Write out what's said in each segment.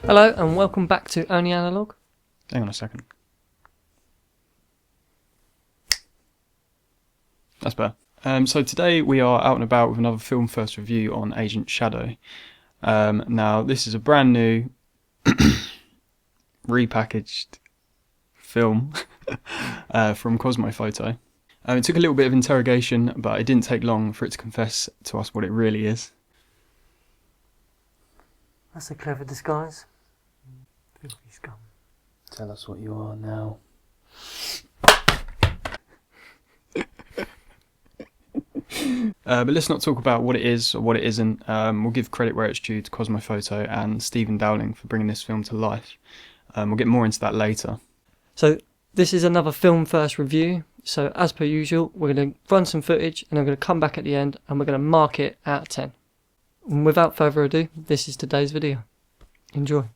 Hello and welcome back to Only Analog. Hang on a second. That's better. So today we are out and about with another film first review on Agent Shadow. Now this is a brand new repackaged film from Kosmo Foto. It took a little bit of interrogation, but it didn't take long for it to confess to us what it really is. That's a clever disguise. Scum. Tell us what you are now. But let's not talk about what it is or what it isn't. We'll give credit where it's due to Kosmo Foto and Stephen Dowling for bringing this film to life. We'll get more into that later. So this is another film first review. So as per usual, we're going to run some footage and I'm going to come back at the end and we're going to mark it out of 10. And without further ado, this is today's video. Enjoy.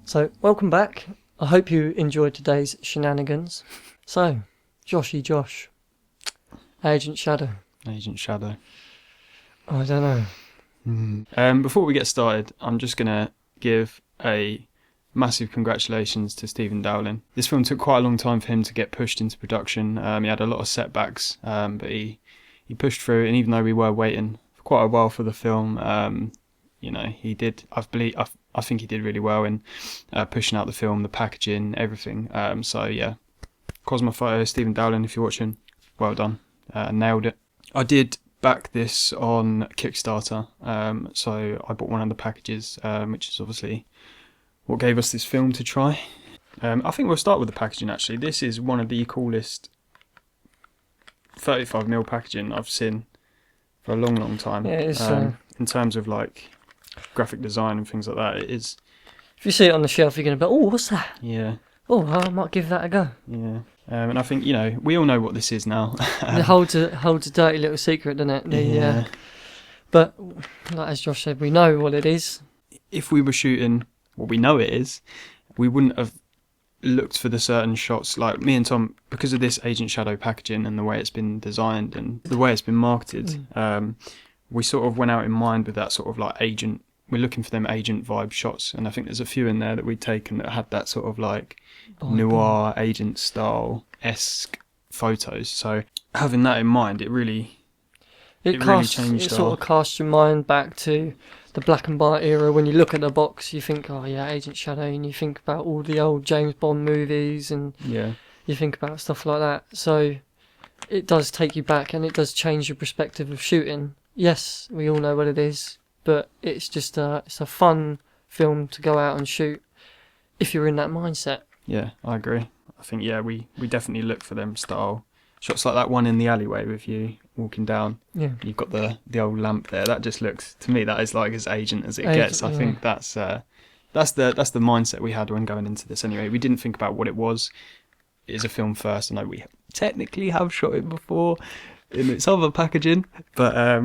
So, welcome back. I hope you enjoyed today's shenanigans. So, Joshy Josh, Agent Shadow. Agent Shadow. I don't know. Before we get started, I'm just going to give a massive congratulations to Stephen Dowling. This film took quite a long time for him to get pushed into production. He had a lot of setbacks, but he pushed through, and even though we were waiting for quite a while for the film, he did. I think he did really well in pushing out the film, the packaging, everything. So yeah, Kosmo Foto, Stephen Dowling, if you're watching, well done, nailed it. I did back this on Kickstarter, so I bought one of the packages, which is obviously what gave us this film to try. I think we'll start with the packaging actually. This is one of the coolest 35mm packaging I've seen for a long time. Yeah, it's, in terms of like graphic design and things like that, it is. If you see it on the shelf, you're going to be, oh, what's that? Yeah. Oh, I might give that a go. Yeah. And I think, we all know what this is now. It holds a dirty little secret, doesn't it? Yeah. But, like as Josh said, we know what it is. If we were shooting what we know it is, we wouldn't have looked for the certain shots. Like me and Tom, because of this Agent Shadow packaging and the way it's been designed and the way it's been marketed, we sort of went out in mind with that sort of like agent. We're looking for them agent vibe shots, and I think there's a few in there that we'd taken that had that sort of like noir agent style esque photos. So having that in mind, it really changed. It sort of casts your mind back to the black and white era. When you look at the box, you think, oh yeah, Agent Shadow, and you think about all the old James Bond movies, and you think about stuff like that. So it does take you back, and it does change your perspective of shooting. Yes, we all know what it is, but it's just it's a fun film to go out and shoot if you're in that mindset. Yeah, I agree. I think we definitely look for them style shots, like that one in the alleyway with you walking down. Yeah, you've got the old lamp there. That just looks, to me, that is like as agent as it gets. I think that's the mindset we had when going into this. Anyway, we didn't think about what it was. It is a film first. I know we technically have shot it before in its other packaging, but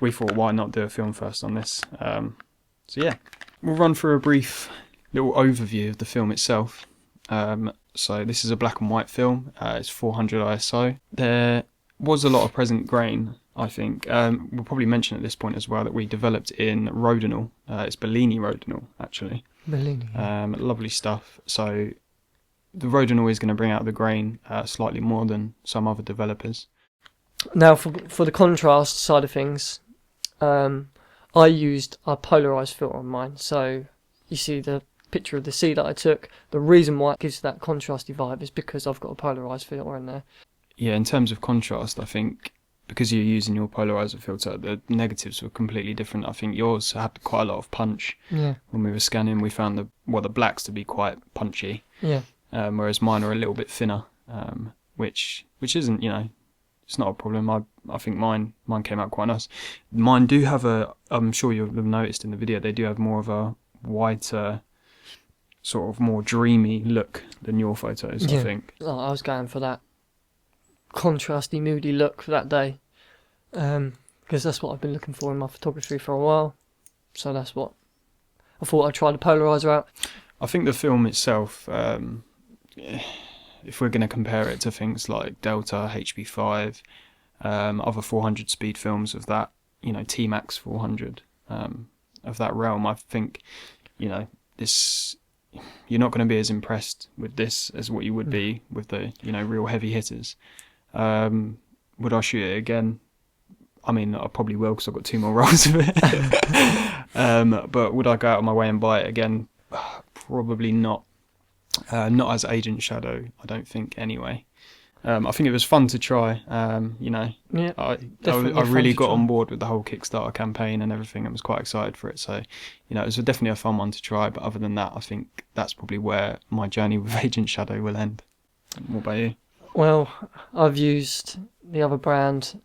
we thought, why not do a film first on this? We'll run through a brief little overview of the film itself. So this is a black and white film. It's 400 ISO. There was a lot of present grain, I think. We'll probably mention at this point as well that we developed in Rodinal. It's Bellini Rodinal, actually. Bellini. Lovely stuff. So the Rodinal is going to bring out the grain slightly more than some other developers. Now, for the contrast side of things, I used a polarised filter on mine. So you see the picture of the sea that I took. The reason why it gives that contrasty vibe is because I've got a polarised filter in there. Yeah, in terms of contrast, I think because you're using your polarizer filter, the negatives were completely different. I think yours had quite a lot of punch. Yeah. When we were scanning, we found the blacks to be quite punchy. Yeah. Whereas mine are a little bit thinner, which isn't, it's not a problem. I think mine came out quite nice. Mine do have I'm sure you'll have noticed in the video, they do have more of a whiter, sort of more dreamy look than your photos, I think. Oh, I was going for that contrasty, moody look for that day, because that's what I've been looking for in my photography for a while. So that's what I thought. I'd try the polarizer out. I think the film itself, if we're going to compare it to things like Delta, HB5, other 400 speed films of that, T-Max 400, of that realm, I think, this, you're not going to be as impressed with this as what you would be with the, real heavy hitters. Would I shoot it again? I mean, I probably will because I've got 2 more rolls of it. But would I go out of my way and buy it again? Probably not. Not as Agent Shadow, I don't think, anyway. I think it was fun to try. I really got on board with the whole Kickstarter campaign and everything and was quite excited for it. So, it was definitely a fun one to try. But other than that, I think that's probably where my journey with Agent Shadow will end. What about you? Well, I've used the other brand,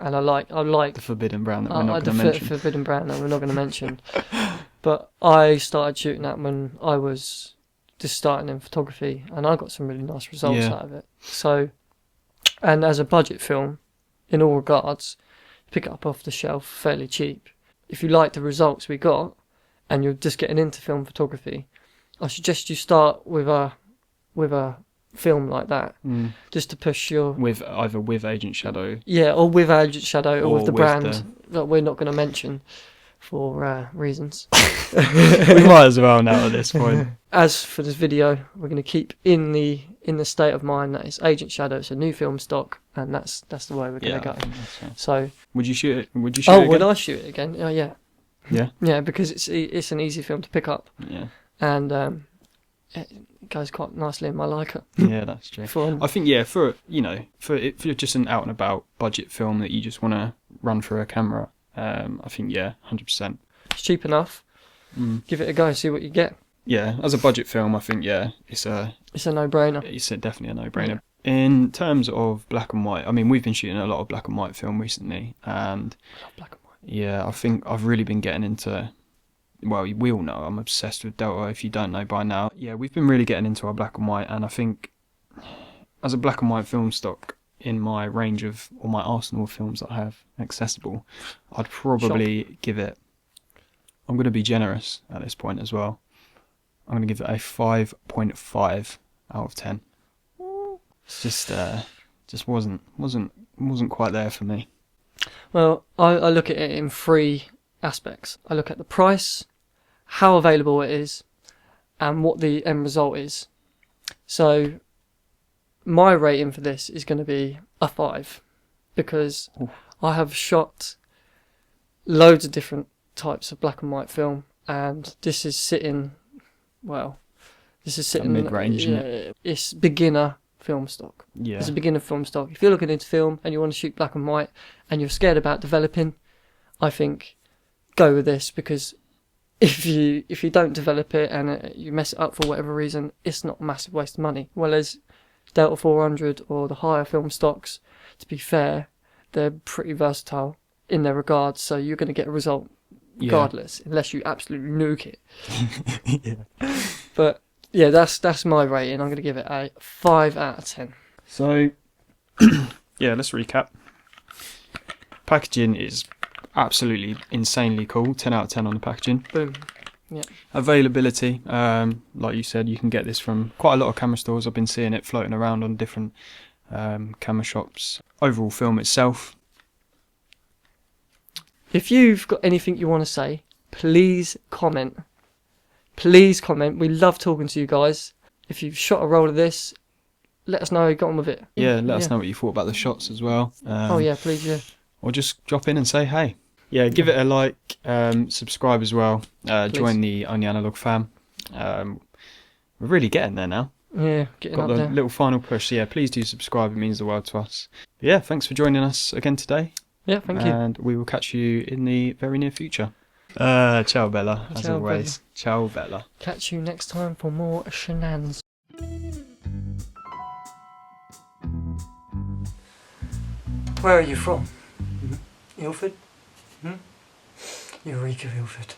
and I like the forbidden brand that we're not going to mention. The forbidden brand that we're not going to mention. But I started shooting that when I was just starting in photography, and I got some really nice results out of it. So, and as a budget film, in all regards, pick it up off the shelf fairly cheap. If you like the results we got, and you're just getting into film photography, I suggest you start with a film like that, just to push your either with Agent Shadow, or with Agent Shadow, or with the with brand that we're not going to mention for reasons. we might as well now at this point. As for this video, we're going to keep in the state of mind that it's Agent Shadow, it's a new film stock, and that's the way we're going to go. So would you shoot it? Would I shoot it again? Oh yeah. Yeah, because it's an easy film to pick up. Yeah. And it goes quite nicely in my Leica. Yeah, that's true. I think for if you're just an out and about budget film that you just want to run through a camera, I think 100%. It's cheap enough. Give it a go, see what you get. Yeah, as a budget film, I think it's a no-brainer. It's definitely a no-brainer. Yeah. In terms of black and white, I mean, we've been shooting a lot of black and white film recently, and I love black and white. Yeah, I think I've really been getting into. Well, we all know I'm obsessed with Delta. If you don't know by now, yeah, we've been really getting into our black and white, and I think as a black and white film stock in my range of or my arsenal of films that I have accessible, I'd probably give it. I'm going to be generous at this point as well. I'm going to give it a 5.5 out of 10. It's just wasn't quite there for me. Well, I look at it in three aspects. I look at the price, how available it is, and what the end result is. So my rating for this is going to be a 5, because I have shot loads of different types of black and white film, and this is sitting mid-range, isn't it? It's beginner film stock. Yeah. It's a beginner film stock. If you're looking into film and you want to shoot black and white and you're scared about developing, I think go with this, because if you don't develop it and you mess it up for whatever reason, it's not a massive waste of money. Whereas Delta 400 or the higher film stocks, to be fair, they're pretty versatile in their regards, so you're going to get a result regardless, unless you absolutely nuke it. Yeah. But yeah, that's my rating. I'm going to give it a 5 out of 10. So yeah, let's recap. Packaging is absolutely insanely cool. 10 out of 10 on the packaging. Boom. Yeah. Availability, like you said, you can get this from quite a lot of camera stores. I've been seeing it floating around on different camera shops. Overall film itself. If you've got anything you want to say, please comment. Please comment. We love talking to you guys. If you've shot a roll of this, let us know how you got on with it. Yeah, let us know what you thought about the shots as well. Please, yeah. Or just drop in and say hey. Yeah, give it a like, subscribe as well. Join the Only Analog fam. We're really getting there now. Yeah, getting got up the there. Little final push. So yeah, please do subscribe. It means the world to us. But yeah, thanks for joining us again today. Yeah, thank you. And we will catch you in the very near future. Ciao Bella, as Ciao, always. Bella. Ciao Bella. Catch you next time for more shenanigans. Where are you from? Ilford? Eureka, Ilford.